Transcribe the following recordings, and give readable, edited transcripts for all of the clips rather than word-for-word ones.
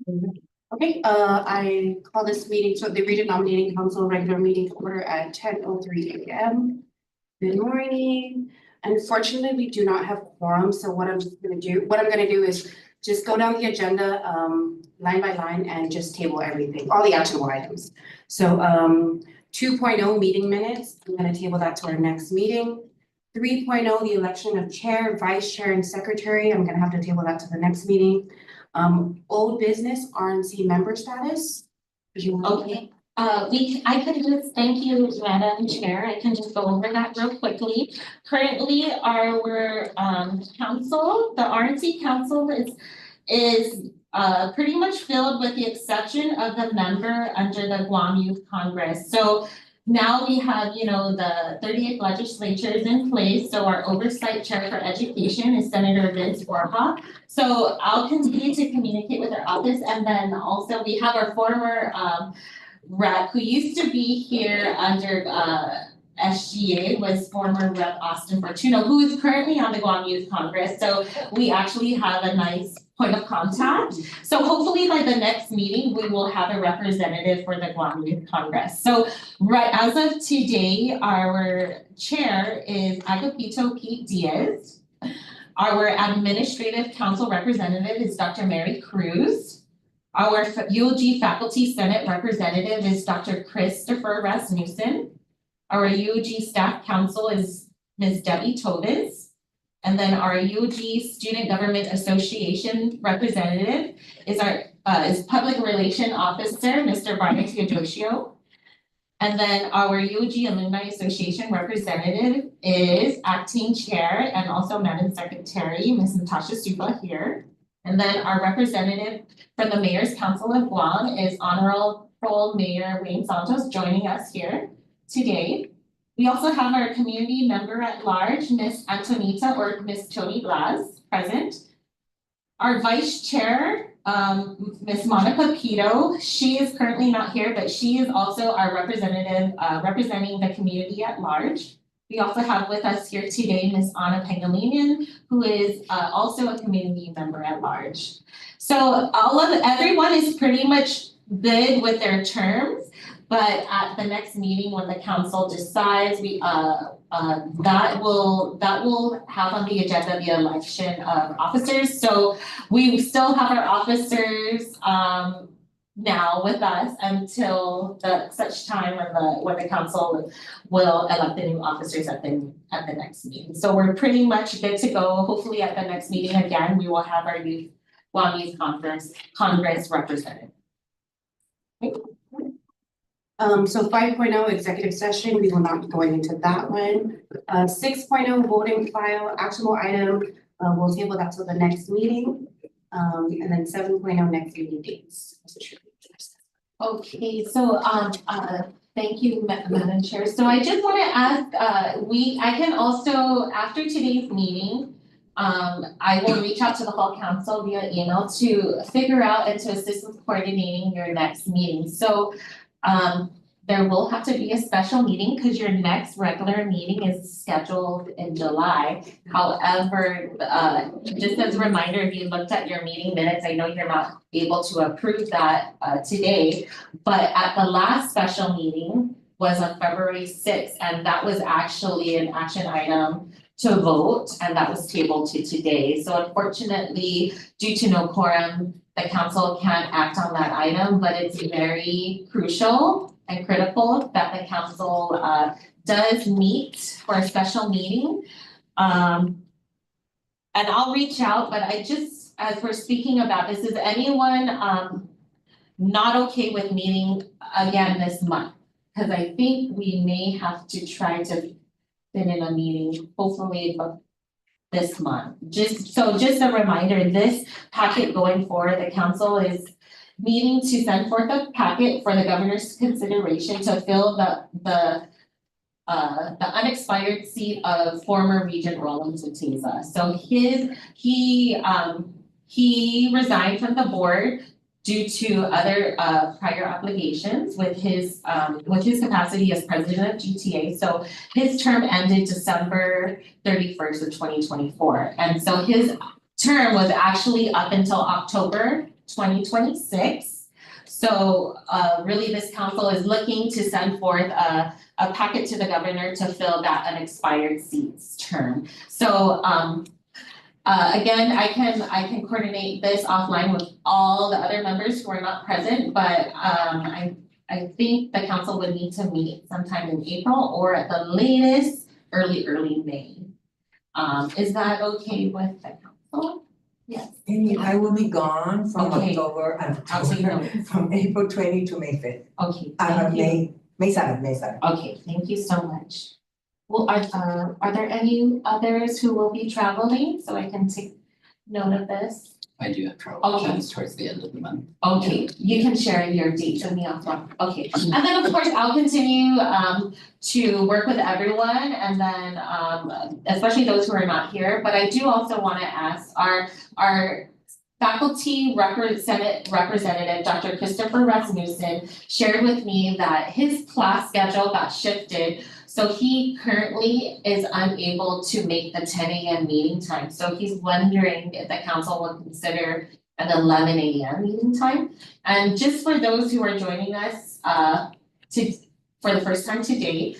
Okay, I call this meeting, so the Regent Nominating Council regular meeting to order at 10:03 a.m. Good morning. Unfortunately, we do not have quorum, so what I'm gonna do is just go down the agenda, line by line and just table everything, all the actionable items. So, 2.0 meeting minutes, I'm gonna table that to our next meeting. 3.0, the election of chair, vice chair and secretary, I'm gonna have to table that to the next meeting. Old business RNC member status. Okay, I can just, thank you, Madam Chair, I can just go over that real quickly. Currently, our council, the RNC council is pretty much filled with the exception of the member under the Guam Youth Congress. So now we have, the 38th legislature is in place, so our oversight chair for education is Senator Vince Warha. So I'll continue to communicate with our office, and then also we have our former rep who used to be here under SGA, was former Rep Austin Fortuno, who is currently on the Guam Youth Congress. So we actually have a nice point of contact. So hopefully by the next meeting, we will have a representative for the Guam Youth Congress. So right as of today, our chair is Agapito Pete Diaz. Our administrative council representative is Dr. Mary Cruz. Our UOG Faculty Senate representative is Dr. Christopher Rasmussen. Our UOG Staff Council is Ms. Debbie Tovis. And then our UOG Student Government Association representative is is Public Relation Officer, Mr. Brian Teodosio. And then our UOG Alumni Association representative is Acting Chair and also Madam Secretary, Ms. Natasha Supa here. And then our representative from the Mayor's Council of Guam is Honorable Mayor Wayne Santos joining us here today. We also have our community member at large, Ms. Antonita or Ms. Tony Blas, present. Our vice chair, Ms. Monica Pito, she is currently not here, but she is also our representative representing the community at large. We also have with us here today Ms. Anna Pangilinan, who is also a community member at large. So everyone is pretty much good with their terms. But at the next meeting, when the council decides, that will have on the agenda the election of officers. So we still have our officers now with us until such time when the council will elect the new officers at the next meeting. So we're pretty much good to go. Hopefully at the next meeting again, we will have our Guam Youth Congress represented. Okay. So 5.0 executive session, we will not be going into that one. 6.0 voting file, actionable item, we'll table that till the next meeting. And then 7.0 next meeting dates. Okay, so thank you, Madam Chair. So I just want to ask, I can also, after today's meeting, I will reach out to the whole council via email to figure out and to assist with coordinating your next meeting. So there will have to be a special meeting because your next regular meeting is scheduled in July. However, just as a reminder, if you looked at your meeting minutes, I know you're not able to approve that today, but at the last special meeting was on February 6th, and that was actually an action item to vote, and that was tabled to today. So unfortunately, due to no quorum, the council can't act on that item, but it's very crucial and critical that the council does meet for a special meeting. And I'll reach out, but as we're speaking about this, is anyone not okay with meeting again this month? Because I think we may have to try to fit in a meeting, hopefully this month. Just a reminder, this packet going forward, the council is meeting to send forth a packet for the governor's consideration to fill the unexpired seat of former Regent Roland Zutiza. So he resigned from the board due to other prior obligations with his capacity as president of GTA. So his term ended December 31st of 2024. And so his term was actually up until October 2026. So really this council is looking to send forth a packet to the governor to fill that unexpired seats term. So again, I can coordinate this offline with all the other members who are not present, but I think the council would need to meet sometime in April or at the latest, early May. Is that okay with the council? Yes. And I will be gone from Okay. October, take notes. from April 20 to May 5th. Okay, thank you. May 7th. Okay, thank you so much. Well, are there any others who will be traveling, so I can take note of this? I do have travel Okay. plans towards the end of the month. Okay, you can share your dates with me offline, okay. And then of course, I'll continue to work with everyone and then especially those who are not here, but I do also wanna ask our faculty representative, Dr. Christopher Rasmussen, shared with me that his class schedule got shifted. So he currently is unable to make the 10 a.m. meeting time. So he's wondering if the council will consider an 11 a.m. meeting time. And just for those who are joining us for the first time today,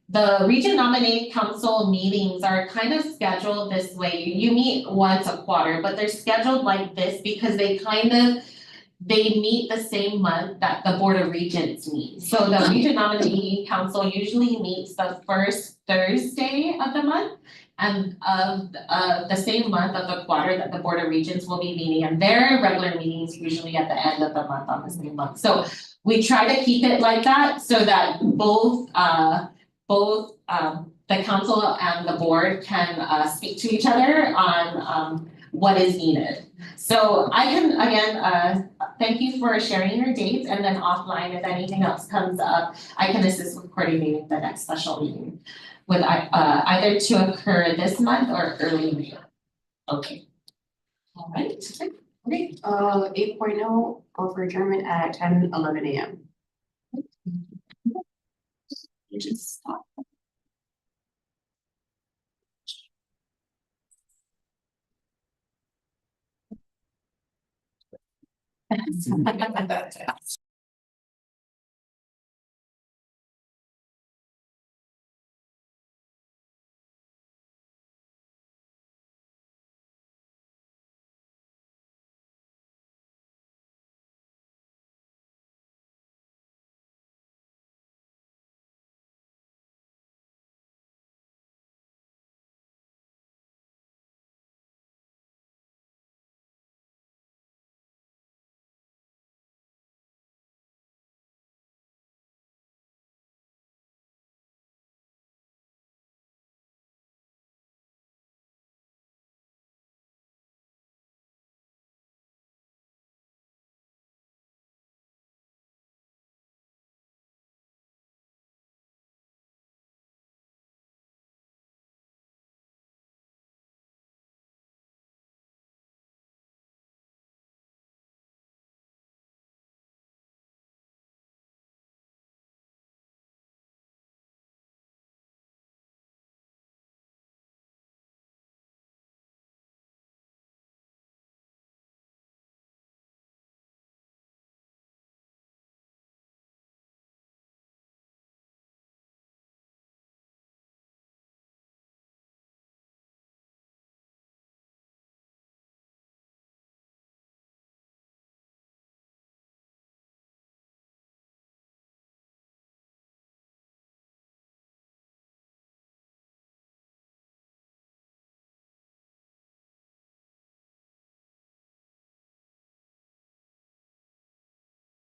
the Regent Nominating Council meetings are kind of scheduled this way. You meet once a quarter, but they're scheduled like this because they meet the same month that the Board of Regents meet. So the Regent Nominating Council usually meets the first Thursday of the month and of the same month of the quarter that the Board of Regents will be meeting, and their regular meetings usually at the end of the month on the same month. So we try to keep it like that so that both the council and the board can speak to each other on what is needed. So I can again thank you for sharing your dates, and then offline, if anything else comes up, I can assist with coordinating the next special meeting with either to occur this month or early May. Okay. All right, great. 8.0 for adjournment at 10:11 a.m. You just stop.